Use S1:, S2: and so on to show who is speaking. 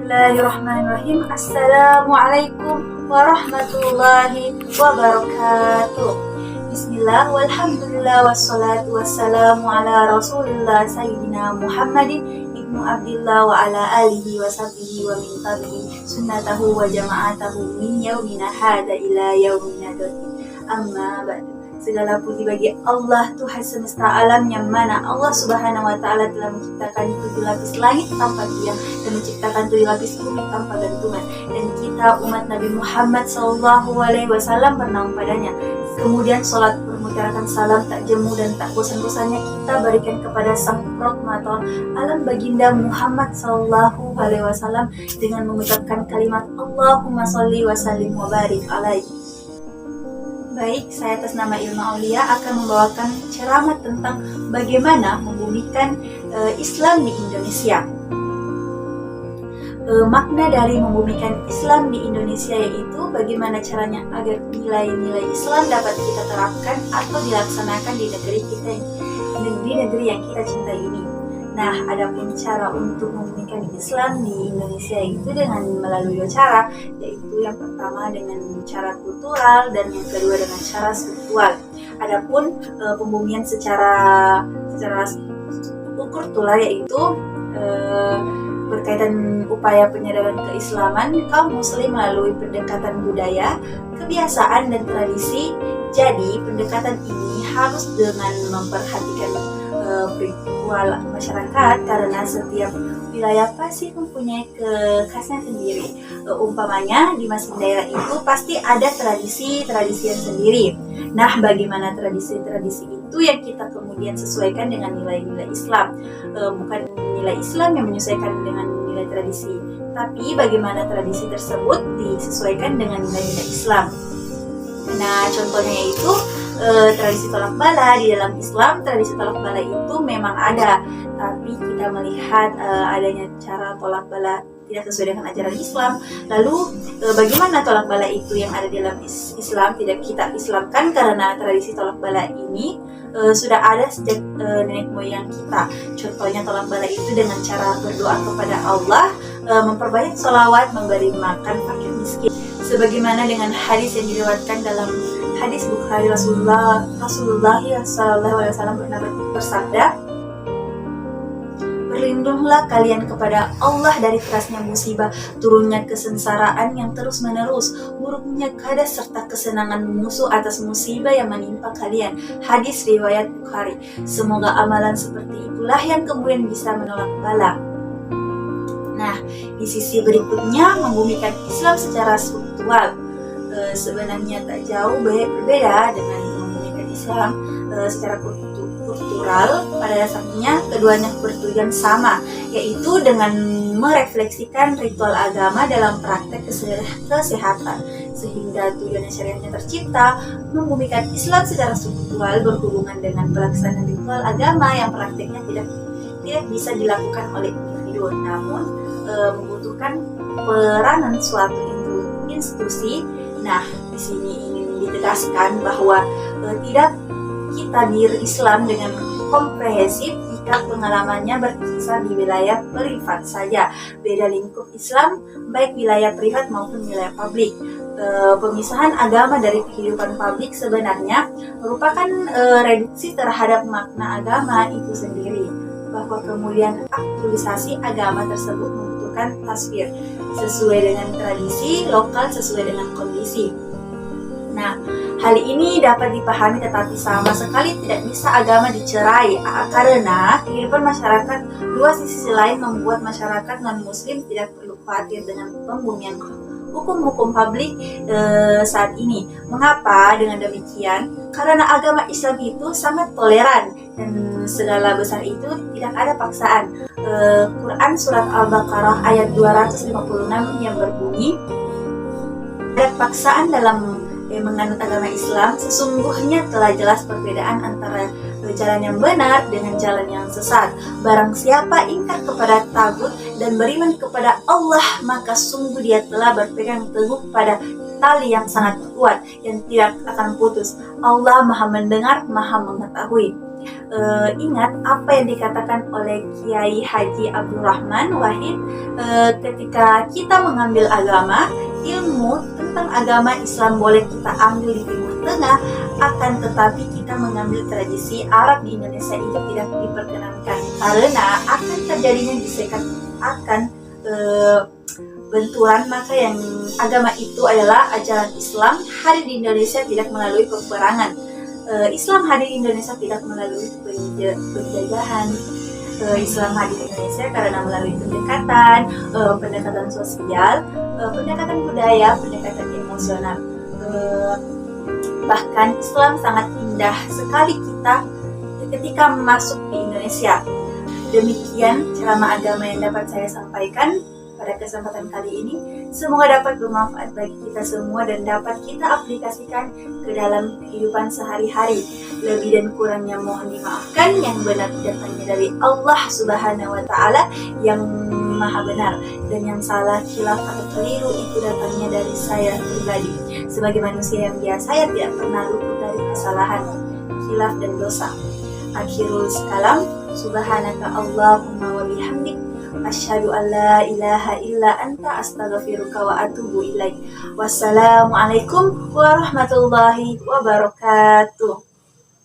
S1: Bismillahirrahmanirrahim. Assalamualaikum warahmatullahi wabarakatuh. Bismillah, walhamdulillah, wassalatu wassalamu ala rasulillah Sayyidina Muhammadin ibnu Abdillah wa ala alihi wa sahbihi wa min tabi'i sunnatahu wa jama'atahu min yaumina hada ila yaumina dati. Amma ba'du. Segala puji bagi Allah, Tuhan semesta alam, yang mana Allah Subhanahu wa Ta'ala telah menciptakan 7 lapis langit tanpa tiang dan menciptakan 7 lapis bumi tanpa gantungan, dan kita umat Nabi Muhammad SAW bernaung padanya. Kemudian sholat bermutarakan salam tak jemu dan tak bosan-bosannya kita berikan kepada sang prokmator alam baginda Muhammad SAW dengan mengucapkan kalimat Allahumma sholli wa sallim wa barik alaihi. Baik, saya atas nama Ilma Aulia akan membawakan ceramah tentang bagaimana membumikan Islam di Indonesia. Makna dari membumikan Islam di Indonesia yaitu bagaimana caranya agar nilai-nilai Islam dapat kita terapkan atau dilaksanakan di negeri yang kita cintai ini. Nah, adapun cara untuk membumikan Islam di Indonesia itu dengan melalui 2 cara, yaitu yang pertama dengan cara kultural dan yang kedua dengan cara spiritual. Adapun pembumian secara kultural yaitu berkaitan upaya penyadaran keislaman kaum muslim melalui pendekatan budaya, kebiasaan dan tradisi. Jadi, pendekatan ini harus dengan memperhatikan ritual masyarakat karena setiap wilayah pasti mempunyai kekhasan sendiri. Umpamanya di masing daerah itu pasti ada tradisi yang sendiri. Nah, bagaimana tradisi-tradisi itu yang kita kemudian sesuaikan dengan nilai-nilai Islam. Bukan nilai Islam yang menyesuaikan dengan nilai tradisi, tapi bagaimana tradisi tersebut disesuaikan dengan nilai-nilai Islam. Nah, contohnya yaitu tradisi tolak bala. Di dalam Islam, tradisi tolak bala itu memang ada, tapi kita melihat adanya cara tolak bala tidak sesuai dengan ajaran Islam. Lalu bagaimana tolak bala itu yang ada di dalam Islam tidak kita Islamkan, karena tradisi tolak bala ini sudah ada sejak nenek moyang kita. Contohnya tolak bala itu dengan cara berdoa kepada Allah, memperbanyak sholawat, memberi makan fakir miskin. Sebagaimana dengan hadis yang diriwayatkan dalam hadis Bukhari, Rasulullah SAW pernah bersabda, berlindunglah kalian kepada Allah dari kerasnya musibah, turunnya kesengsaraan yang terus menerus, buruknya keadaan serta kesenangan musuh atas musibah yang menimpa kalian. Hadis riwayat Bukhari. Semoga amalan seperti itulah yang kemudian bisa menolak bala. Nah, di sisi berikutnya, membumikan Islam secara struktural sebenarnya tak jauh berbeda dengan membumikan Islam secara kultural. Pada dasarnya keduanya bertujuan sama, yaitu dengan merefleksikan ritual agama dalam praktek kesehatan, sehingga tujuan syariatnya tercipta. Membumikan Islam secara struktural berhubungan dengan pelaksanaan ritual agama yang prakteknya tidak bisa dilakukan oleh individu, namun membutuhkan peranan suatu institusi. Nah, di sini ingin ditegaskan bahwa tidak kita berislam dengan komprehensif jika pengalamannya berkisar di wilayah privat saja. Beda lingkup Islam, baik wilayah privat maupun wilayah publik. Pemisahan agama dari kehidupan publik sebenarnya merupakan reduksi terhadap makna agama itu sendiri, bahwa kemudian aktualisasi agama tersebut membutuhkan tasfir sesuai dengan tradisi lokal, sesuai dengan kondisi. Nah, hal ini dapat dipahami, tetapi sama sekali tidak bisa agama dicerai, karena kehidupan masyarakat luas di sisi lain membuat masyarakat non-muslim tidak perlu khawatir dengan pembumian hukum-hukum publik saat ini. Mengapa dengan demikian? Karena agama Islam itu sangat toleran dan segala besar itu tidak ada paksaan. Quran surat Al-Baqarah ayat 256 yang berbunyi, ada paksaan dalam menganut agama Islam, sesungguhnya telah jelas perbedaan antara jalan yang benar dengan jalan yang sesat. Barang siapa ingkar kepada tagut dan beriman kepada Allah, maka sungguh dia telah berpegang teguh pada tali yang sangat kuat yang tidak akan putus. Allah Maha mendengar, Maha mengetahui. Ingat apa yang dikatakan oleh Kiai Haji Abdurrahman Wahid, ketika kita mengambil agama, ilmu tentang agama Islam boleh kita ambil di Timur Tengah, akan tetapi kita mengambil tradisi Arab di Indonesia itu tidak diperkenankan karena akan terjadinya disekat akan benturan. Maka yang agama itu adalah ajaran Islam hadir di Indonesia tidak melalui peperangan. Islam hadir di Indonesia tidak melalui penjajahan. Islam hadir di Indonesia karena melalui pendekatan sosial, pendekatan budaya, pendekatan emosional. Bahkan Islam sangat indah sekali ketika masuk di Indonesia. Demikian ceramah agama yang dapat saya sampaikan pada kesempatan kali ini. Semoga dapat bermanfaat bagi kita semua dan dapat kita aplikasikan ke dalam kehidupan sehari-hari. Lebih dan kurangnya mohon dimaafkan. Yang benar datangnya dari Allah Subhanahu wa Ta'ala yang Maha Benar, dan yang salah, khilaf atau keliru itu datangnya dari saya pribadi. Sebagai manusia yang biasa, saya tidak pernah luput dari kesalahan, khilaf dan dosa. Akhirul kalam, subhanaka Allahumma wa bihamdik, asyhadu an la ilaha illa anta, astaghfiruka wa atubu ilaik. Wassalamualaikum warahmatullahi wabarakatuh.